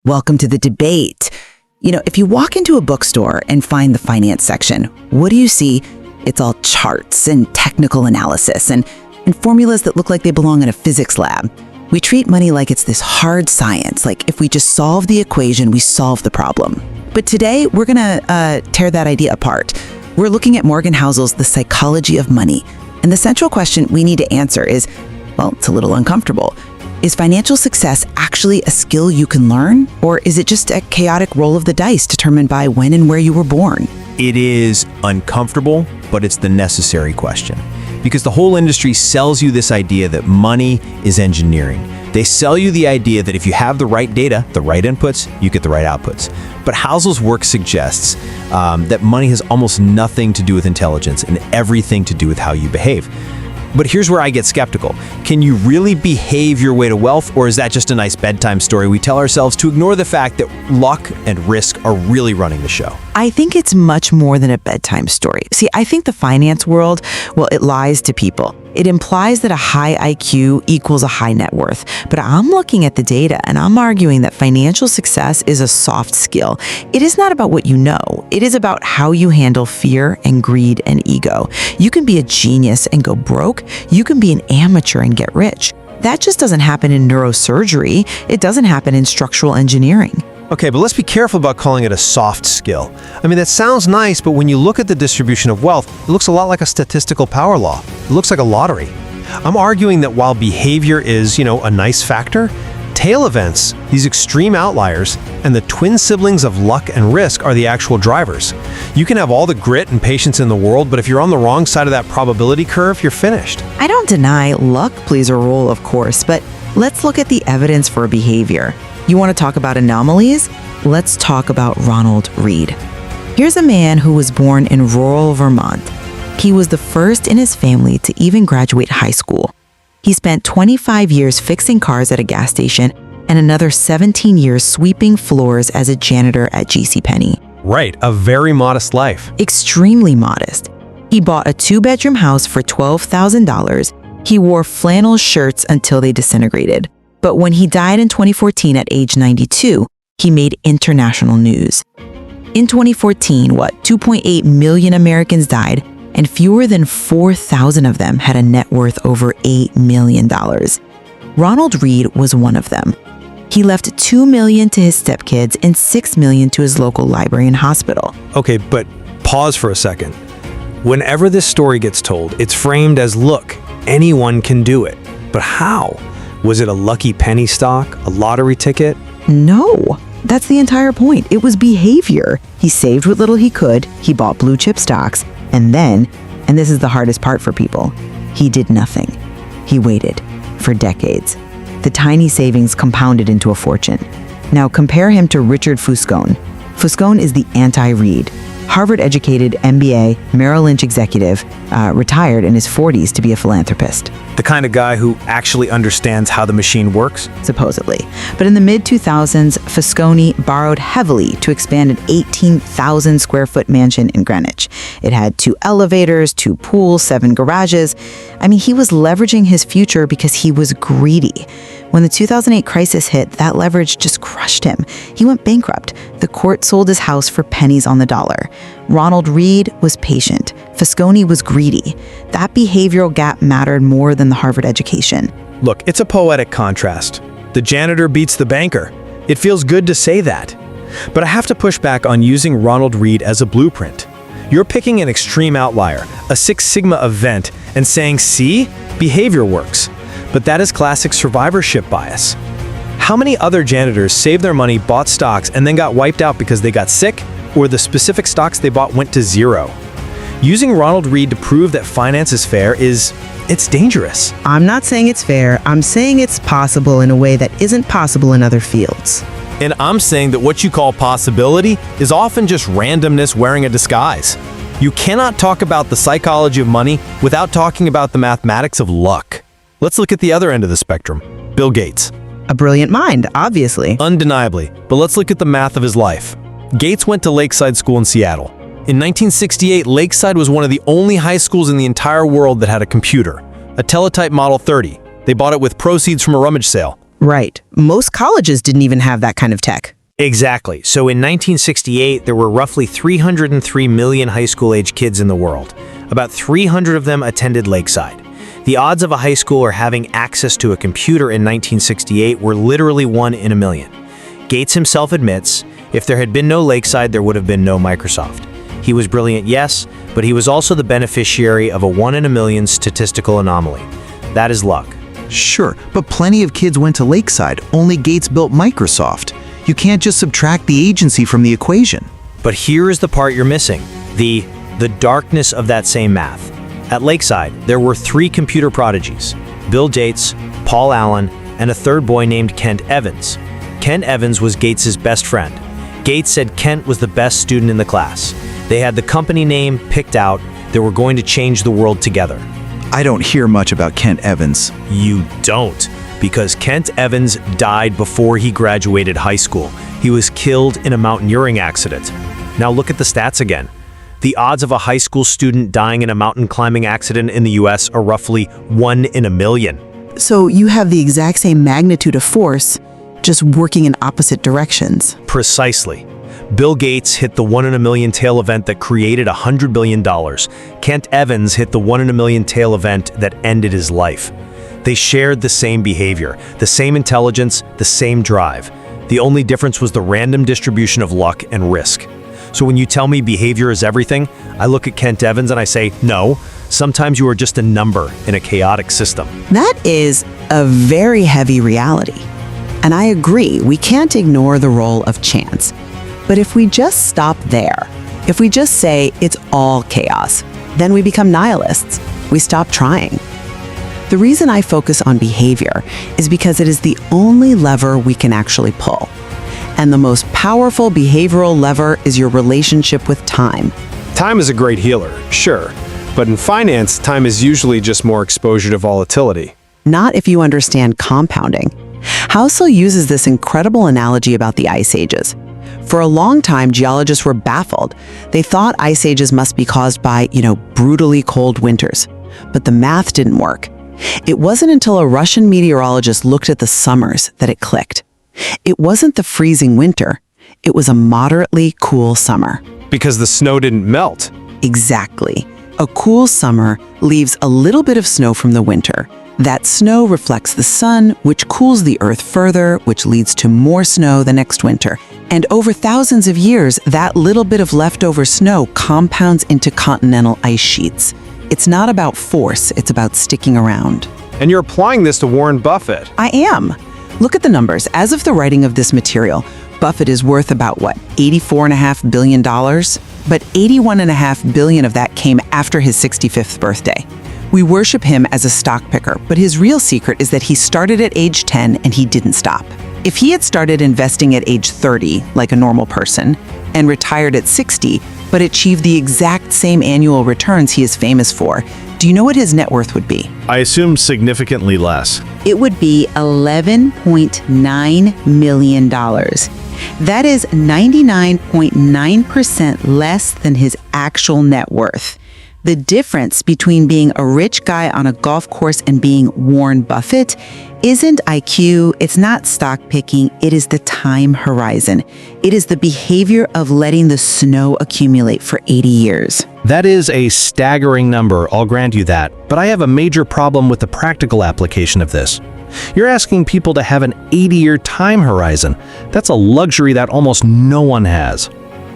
Welcome to the debate. If you walk into a bookstore and find the finance section, what do you see? It's all charts and technical analysis and formulas that look like they belong in a physics lab. We treat money like it's this hard science, like if we just solve the equation, we solve the problem. But today, we're gonna tear that idea apart. We're looking at Morgan Housel's The Psychology of Money. And the central question we need to answer is, well, it's a little uncomfortable. Is financial success actually a skill you can learn? Or is it just a chaotic roll of the dice determined by when and where you were born? It is uncomfortable, but it's the necessary question. Because the whole industry sells you this idea that money is engineering. They sell you the idea that if you have the right data, the right inputs, you get the right outputs. But Housel's work suggests that money has almost nothing to do with intelligence and everything to do with how you behave. But here's where I get skeptical. Can you really behave your way to wealth, or is that just a nice bedtime story we tell ourselves to ignore the fact that luck and risk are really running the show? I think it's much more than a bedtime story. See, I think the finance world, well, it lies to people. It implies that a high IQ equals a high net worth. But I'm looking at the data and I'm arguing that financial success is a soft skill. It is not about what you know. It is about how you handle fear and greed and ego. You can be a genius and go broke. You can be an amateur and get rich. That just doesn't happen in neurosurgery. It doesn't happen in structural engineering. Okay, but let's be careful about calling it a soft skill. I mean, that sounds nice, but when you look at the distribution of wealth, it looks a lot like a statistical power law. It looks like a lottery. I'm arguing that while behavior is, a nice factor, tail events, these extreme outliers, and the twin siblings of luck and risk are the actual drivers. You can have all the grit and patience in the world, but if you're on the wrong side of that probability curve, you're finished. I don't deny luck plays a role, of course, but let's look at the evidence for behavior. You want to talk about anomalies? Let's talk about Ronald Read. Here's a man who was born in rural Vermont. He was the first in his family to even graduate high school. He spent 25 years fixing cars at a gas station and another 17 years sweeping floors as a janitor at JCPenney. Right, a very modest life. Extremely modest. He bought a 2-bedroom house for $12,000. He wore flannel shirts until they disintegrated. But when he died in 2014 at age 92, he made international news. In 2014, 2.8 million Americans died, and fewer than 4,000 of them had a net worth over $8 million. Ronald Read was one of them. He left $2 million to his stepkids and $6 million to his local library and hospital. Okay, but pause for a second. Whenever this story gets told, it's framed as, look, anyone can do it. But how? Was it a lucky penny stock, a lottery ticket? No, that's the entire point. It was behavior. He saved what little he could, he bought blue chip stocks, and then, and this is the hardest part for people, he did nothing. He waited for decades. The tiny savings compounded into a fortune. Now compare him to Richard Fuscone. Fuscone is the anti-Read. Harvard-educated MBA, Merrill Lynch executive, retired in his 40s to be a philanthropist. The kind of guy who actually understands how the machine works? Supposedly. But in the mid-2000s, Fuscone borrowed heavily to expand an 18,000 square foot mansion in Greenwich. It had 2 elevators, 2 pools, 7 garages. I mean, he was leveraging his future because he was greedy. When the 2008 crisis hit, that leverage just crushed him. He went bankrupt. The court sold his house for pennies on the dollar. Ronald Read was patient. Fuscone was greedy. That behavioral gap mattered more than the Harvard education. Look, it's a poetic contrast. The janitor beats the banker. It feels good to say that. But I have to push back on using Ronald Read as a blueprint. You're picking an extreme outlier, a Six Sigma event, and saying, see, behavior works. But that is classic survivorship bias. How many other janitors saved their money, bought stocks, and then got wiped out because they got sick, or the specific stocks they bought went to zero? Using Ronald Read to prove that finance is fair it's dangerous. I'm not saying it's fair. I'm saying it's possible in a way that isn't possible in other fields. And I'm saying that what you call possibility is often just randomness wearing a disguise. You cannot talk about the psychology of money without talking about the mathematics of luck. Let's look at the other end of the spectrum. Bill Gates. A brilliant mind, obviously. Undeniably, but let's look at the math of his life. Gates went to Lakeside School in Seattle. In 1968, Lakeside was one of the only high schools in the entire world that had a computer, a Teletype Model 30. They bought it with proceeds from a rummage sale. Right. Most colleges didn't even have that kind of tech. Exactly. So in 1968, there were roughly 303 million high school-age kids in the world. About 300 of them attended Lakeside. The odds of a high schooler having access to a computer in 1968 were literally 1 in a million. Gates himself admits, if there had been no Lakeside, there would have been no Microsoft. He was brilliant, yes, but he was also the beneficiary of a 1 in a million statistical anomaly. That is luck. Sure, but plenty of kids went to Lakeside. Only Gates built Microsoft. You can't just subtract the agency from the equation. But here is the part you're missing, the darkness of that same math. At Lakeside, there were 3 computer prodigies, Bill Gates, Paul Allen, and a third boy named Kent Evans. Kent Evans was Gates's best friend. Gates said Kent was the best student in the class. They had the company name picked out. They were going to change the world together. I don't hear much about Kent Evans. You don't, because Kent Evans died before he graduated high school. He was killed in a mountaineering accident. Now look at the stats again. The odds of a high school student dying in a mountain climbing accident in the US are roughly 1 in a million. So you have the exact same magnitude of force, just working in opposite directions. Precisely. Bill Gates hit the 1 in a million tail event that created $100 billion. Kent Evans hit the 1 in a million tail event that ended his life. They shared the same behavior, the same intelligence, the same drive. The only difference was the random distribution of luck and risk. So when you tell me behavior is everything, I look at Kent Evans and I say, no, sometimes you are just a number in a chaotic system. That is a very heavy reality. And I agree, we can't ignore the role of chance. But if we just stop there, if we just say it's all chaos, then we become nihilists. We stop trying. The reason I focus on behavior is because it is the only lever we can actually pull. And the most powerful behavioral lever is your relationship with time. Time is a great healer, sure. But in finance, time is usually just more exposure to volatility. Not if you understand compounding. Housel uses this incredible analogy about the ice ages. For a long time, geologists were baffled. They thought ice ages must be caused by, brutally cold winters. But the math didn't work. It wasn't until a Russian meteorologist looked at the summers that it clicked. It wasn't the freezing winter. It was a moderately cool summer. Because the snow didn't melt. Exactly. A cool summer leaves a little bit of snow from the winter. That snow reflects the sun, which cools the earth further, which leads to more snow the next winter. And over thousands of years, that little bit of leftover snow compounds into continental ice sheets. It's not about force, it's about sticking around. And you're applying this to Warren Buffett. I am. Look at the numbers. As of the writing of this material, Buffett is worth about, $84.5 billion? But $81.5 billion of that came after his 65th birthday. We worship him as a stock picker, but his real secret is that he started at age 10 and he didn't stop. If he had started investing at age 30, like a normal person, and retired at 60, but achieved the exact same annual returns he is famous for, do you know what his net worth would be? I assume significantly less. It would be $11.9 million. That is 99.9% less than his actual net worth. The difference between being a rich guy on a golf course and being Warren Buffett isn't IQ, it's not stock picking, it is the time horizon. It is the behavior of letting the snow accumulate for 80 years. That is a staggering number, I'll grant you that, but I have a major problem with the practical application of this. You're asking people to have an 80-year time horizon. That's a luxury that almost no one has.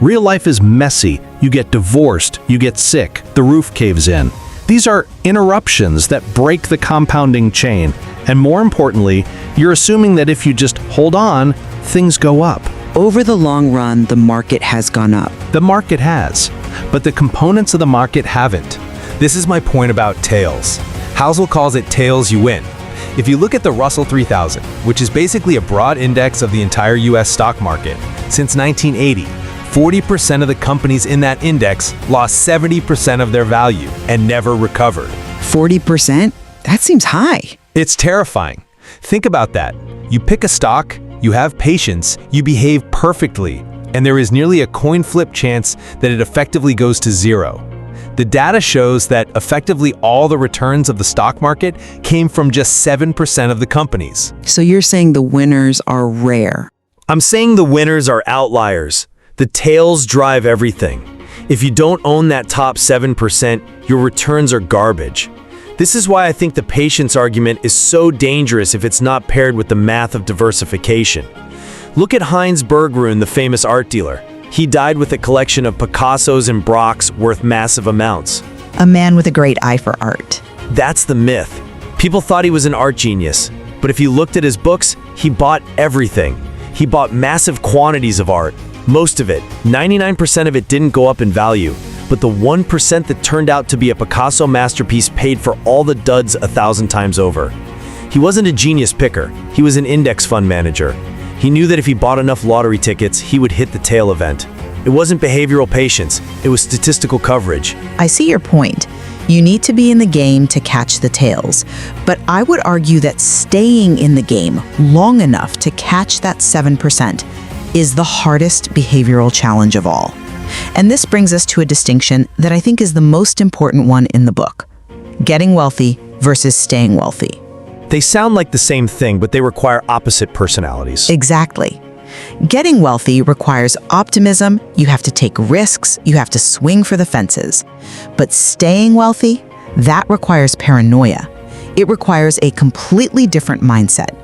Real life is messy. You get divorced, you get sick, the roof caves in. These are interruptions that break the compounding chain. And more importantly, you're assuming that if you just hold on, things go up. Over the long run, the market has gone up. The market has, but the components of the market haven't. This is my point about tails. Housel calls it tails you win. If you look at the Russell 3000, which is basically a broad index of the entire US stock market, since 1980, 40% of the companies in that index lost 70% of their value and never recovered. 40%? That seems high. It's terrifying. Think about that. You pick a stock, you have patience, you behave perfectly, and there is nearly a coin flip chance that it effectively goes to zero. The data shows that effectively all the returns of the stock market came from just 7% of the companies. So you're saying the winners are rare. I'm saying the winners are outliers. The tails drive everything. If you don't own that top 7%, your returns are garbage. This is why I think the patience argument is so dangerous if it's not paired with the math of diversification. Look at Heinz Berggruen, the famous art dealer. He died with a collection of Picassos and Brocks worth massive amounts. A man with a great eye for art. That's the myth. People thought he was an art genius, but if you looked at his books, he bought everything. He bought massive quantities of art. Most of it, 99% of it didn't go up in value, but the 1% that turned out to be a Picasso masterpiece paid for all the duds 1,000 times over. He wasn't a genius picker, he was an index fund manager. He knew that if he bought enough lottery tickets, he would hit the tail event. It wasn't behavioral patience, it was statistical coverage. I see your point. You need to be in the game to catch the tails. But I would argue that staying in the game long enough to catch that 7% is the hardest behavioral challenge of all. And this brings us to a distinction that I think is the most important one in the book: getting wealthy versus staying wealthy. They sound like the same thing, but they require opposite personalities. Exactly. Getting wealthy requires optimism, you have to take risks, you have to swing for the fences. But staying wealthy, that requires paranoia. It requires a completely different mindset.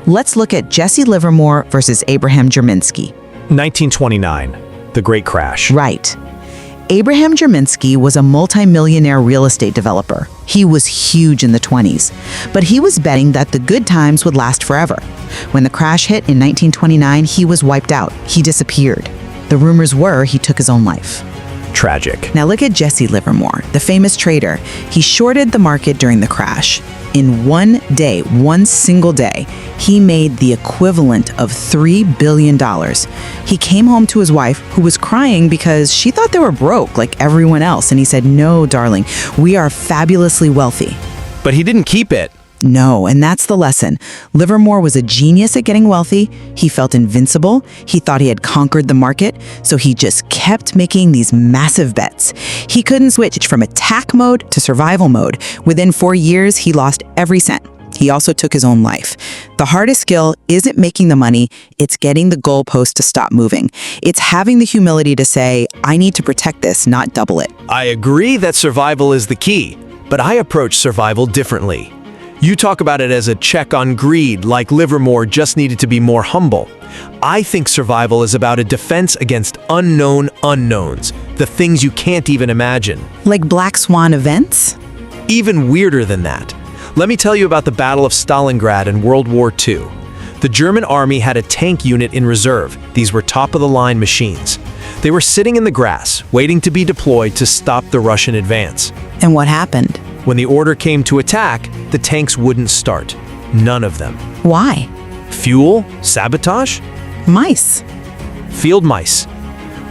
Let's look at Jesse Livermore versus Abraham Jerminski. 1929, the Great Crash. Right. Abraham Jerminski was a multimillionaire real estate developer. He was huge in the 20s, but he was betting that the good times would last forever. When the crash hit in 1929, he was wiped out. He disappeared. The rumors were he took his own life. Tragic. Now look at Jesse Livermore, the famous trader. He shorted the market during the crash. In one day, one single day, he made the equivalent of $3 billion. He came home to his wife, who was crying because she thought they were broke like everyone else. And he said, "No, darling, we are fabulously wealthy." But he didn't keep it. No, and that's the lesson. Livermore was a genius at getting wealthy. He felt invincible. He thought he had conquered the market, so he just kept making these massive bets. He couldn't switch from attack mode to survival mode. Within 4 years, he lost every cent. He also took his own life. The hardest skill isn't making the money, it's getting the goalpost to stop moving. It's having the humility to say, I need to protect this, not double it. I agree that survival is the key, but I approach survival differently. You talk about it as a check on greed, like Livermore just needed to be more humble. I think survival is about a defense against unknown unknowns, the things you can't even imagine. Like black swan events? Even weirder than that. Let me tell you about the Battle of Stalingrad in World War II. The German army had a tank unit in reserve. These were top-of-the-line machines. They were sitting in the grass, waiting to be deployed to stop the Russian advance. And what happened? When the order came to attack, the tanks wouldn't start. None of them. Why? Fuel? Sabotage? Mice. Field mice.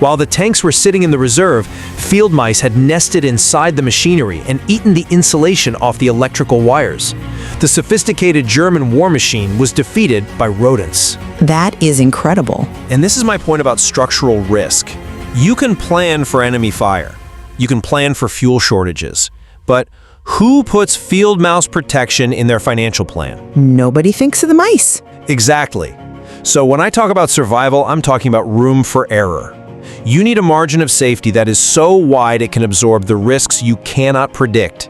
While the tanks were sitting in the reserve, field mice had nested inside the machinery and eaten the insulation off the electrical wires. The sophisticated German war machine was defeated by rodents. That is incredible. And this is my point about structural risk. You can plan for enemy fire. You can plan for fuel shortages. But who puts field mouse protection in their financial plan? Nobody thinks of the mice. Exactly. So when I talk about survival, I'm talking about room for error. You need a margin of safety that is so wide it can absorb the risks you cannot predict.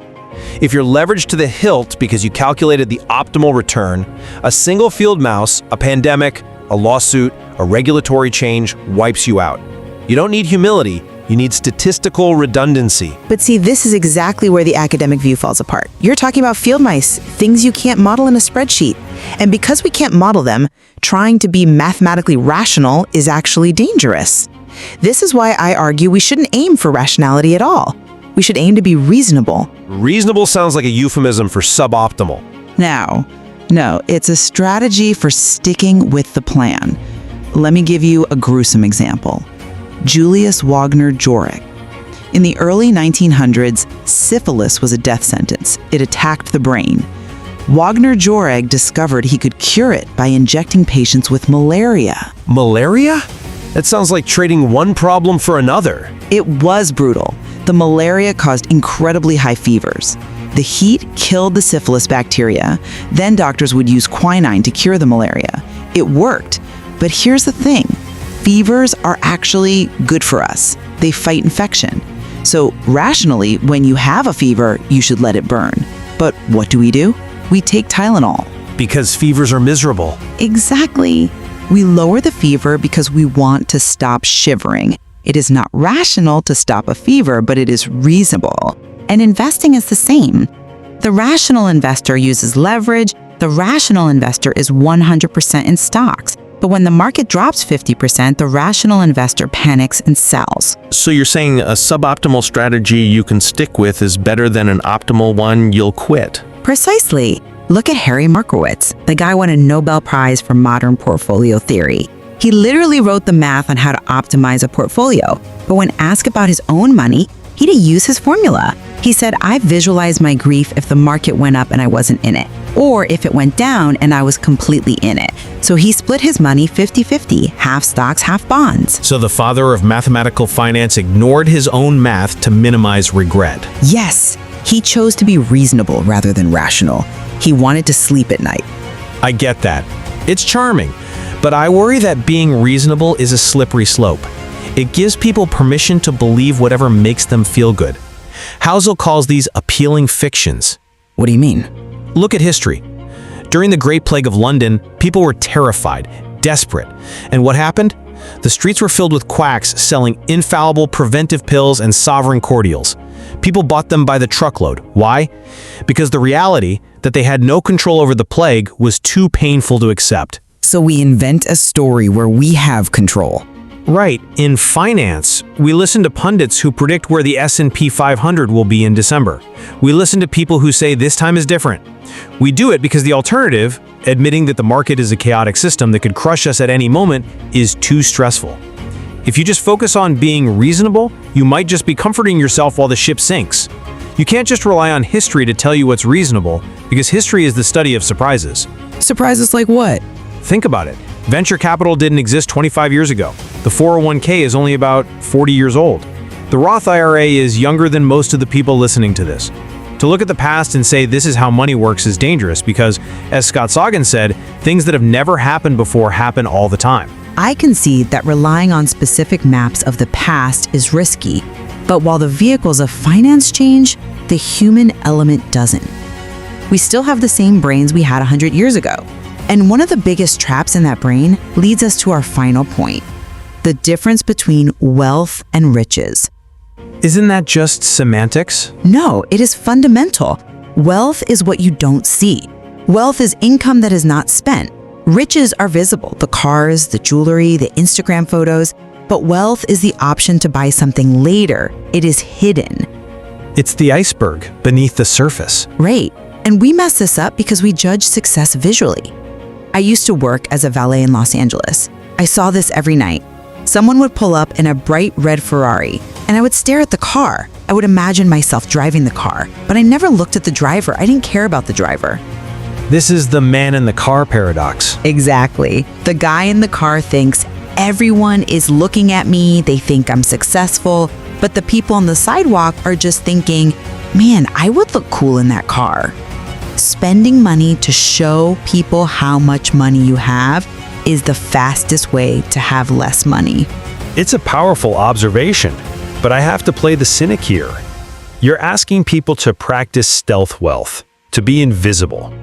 If you're leveraged to the hilt because you calculated the optimal return, a single field mouse, a pandemic, a lawsuit, a regulatory change wipes you out. You don't need humility, you need statistical redundancy. But see, this is exactly where the academic view falls apart. You're talking about field mice, things you can't model in a spreadsheet. And because we can't model them, trying to be mathematically rational is actually dangerous. This is why I argue we shouldn't aim for rationality at all. We should aim to be reasonable. Reasonable sounds like a euphemism for suboptimal. No, it's a strategy for sticking with the plan. Let me give you a gruesome example. Julius Wagner-Jauregg. In the early 1900s, syphilis was a death sentence. It attacked the brain. Wagner-Jauregg discovered he could cure it by injecting patients with malaria. Malaria? That sounds like trading one problem for another. It was brutal. The malaria caused incredibly high fevers. The heat killed the syphilis bacteria. Then doctors would use quinine to cure the malaria. It worked. But here's the thing. Fevers are actually good for us. They fight infection. So rationally, when you have a fever, you should let it burn. But what do? We take Tylenol. Because fevers are miserable. Exactly. We lower the fever because we want to stop shivering. It is not rational to stop a fever, but it is reasonable. And investing is the same. The rational investor uses leverage. The rational investor is 100% in stocks. But when the market drops 50%, the rational investor panics and sells. So you're saying a suboptimal strategy you can stick with is better than an optimal one you'll quit? Precisely. Look at Harry Markowitz. The guy won a Nobel Prize for modern portfolio theory. He literally wrote the math on how to optimize a portfolio. But when asked about his own money, he didn't use his formula. He said, I visualized my grief if the market went up and I wasn't in it, or if it went down and I was completely in it. So he split his money 50-50, half stocks, half bonds. So the father of mathematical finance ignored his own math to minimize regret. Yes, he chose to be reasonable rather than rational. He wanted to sleep at night. I get that. It's charming, but I worry that being reasonable is a slippery slope. It gives people permission to believe whatever makes them feel good. Housel calls these appealing fictions. What do you mean? Look at history. During the Great Plague of London, people were terrified, desperate. And what happened? The streets were filled with quacks selling infallible preventive pills and sovereign cordials. People bought them by the truckload. Why? Because the reality that they had no control over the plague was too painful to accept. So we invent a story where we have control. Right. In finance, we listen to pundits who predict where the S&P 500 will be in December. We listen to people who say this time is different. We do it because the alternative, admitting that the market is a chaotic system that could crush us at any moment, is too stressful. If you just focus on being reasonable, you might just be comforting yourself while the ship sinks. You can't just rely on history to tell you what's reasonable, because history is the study of surprises. Surprises like what? Think about it. Venture capital didn't exist 25 years ago. The 401k is only about 40 years old. The Roth IRA is younger than most of the people listening to this. To look at the past and say this is how money works is dangerous because, as Scott Sagan said, things that have never happened before happen all the time. I concede that relying on specific maps of the past is risky, but while the vehicles of finance change, the human element doesn't. We still have the same brains we had 100 years ago. And one of the biggest traps in that brain leads us to our final point, the difference between wealth and riches. Isn't that just semantics? No, it is fundamental. Wealth is what you don't see. Wealth is income that is not spent. Riches are visible, the cars, the jewelry, the Instagram photos, but wealth is the option to buy something later. It is hidden. It's the iceberg beneath the surface. Right. And we mess this up because we judge success visually. I used to work as a valet in Los Angeles. I saw this every night. Someone would pull up in a bright red Ferrari, and I would stare at the car. I would imagine myself driving the car, but I never looked at the driver. I didn't care about the driver. This is the man in the car paradox. Exactly. The guy in the car thinks everyone is looking at me, they think I'm successful, but the people on the sidewalk are just thinking, man, I would look cool in that car. Spending money to show people how much money you have is the fastest way to have less money. It's a powerful observation, but I have to play the cynic here. You're asking people to practice stealth wealth, to be invisible.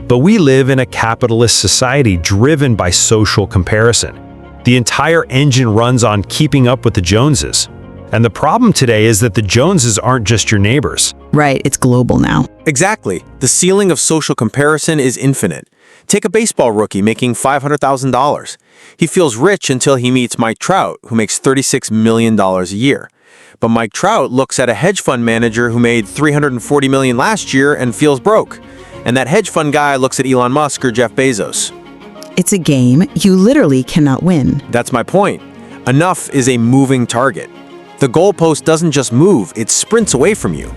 But we live in a capitalist society driven by social comparison. The entire engine runs on keeping up with the Joneses. And the problem today is that the Joneses aren't just your neighbors. Right, it's global now. Exactly. The ceiling of social comparison is infinite. Take a baseball rookie making $500,000. He feels rich until he meets Mike Trout, who makes $36 million a year. But Mike Trout looks at a hedge fund manager who made $340 million last year and feels broke. And that hedge fund guy looks at Elon Musk or Jeff Bezos. It's a game you literally cannot win. That's my point. Enough is a moving target. The goalpost doesn't just move, it sprints away from you.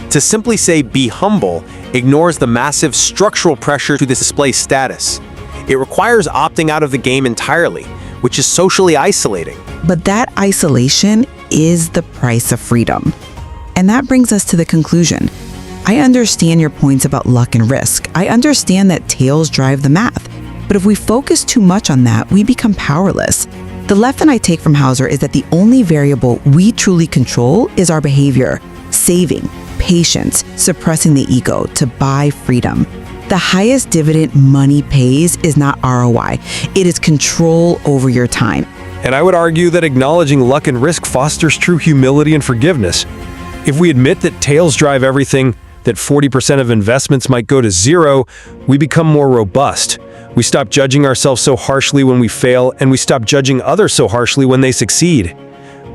To simply say be humble ignores the massive structural pressure to display status. It requires opting out of the game entirely, which is socially isolating. But that isolation is the price of freedom. And that brings us to the conclusion. I understand your points about luck and risk. I understand that tails drive the math. But if we focus too much on that, we become powerless. The lesson I take from Hauser is that the only variable we truly control is our behavior, saving, patience, suppressing the ego to buy freedom. The highest dividend money pays is not ROI. It is control over your time. And I would argue that acknowledging luck and risk fosters true humility and forgiveness. If we admit that tails drive everything, that 40% of investments might go to zero, we become more robust. We stop judging ourselves so harshly when we fail, and we stop judging others so harshly when they succeed.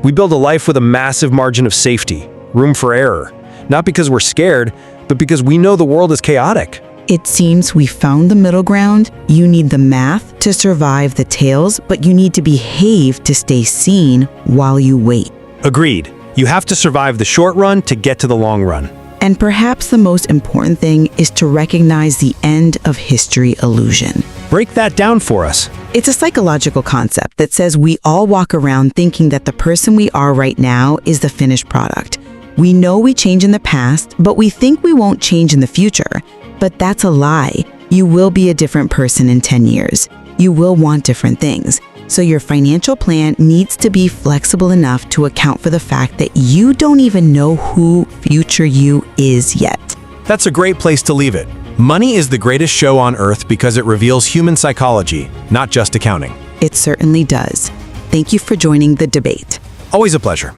We build a life with a massive margin of safety, room for error, not because we're scared, but because we know the world is chaotic. It seems we found the middle ground. You need the math to survive the tails, but you need to behave to stay seen while you wait. Agreed. You have to survive the short run to get to the long run. And perhaps the most important thing is to recognize the end of history illusion. Break that down for us. It's a psychological concept that says we all walk around thinking that the person we are right now is the finished product. We know we change in the past, but we think we won't change in the future. But that's a lie. You will be a different person in 10 years. You will want different things. So your financial plan needs to be flexible enough to account for the fact that you don't even know who future you is yet. That's a great place to leave it. Money is the greatest show on earth because it reveals human psychology, not just accounting. It certainly does. Thank you for joining the debate. Always a pleasure.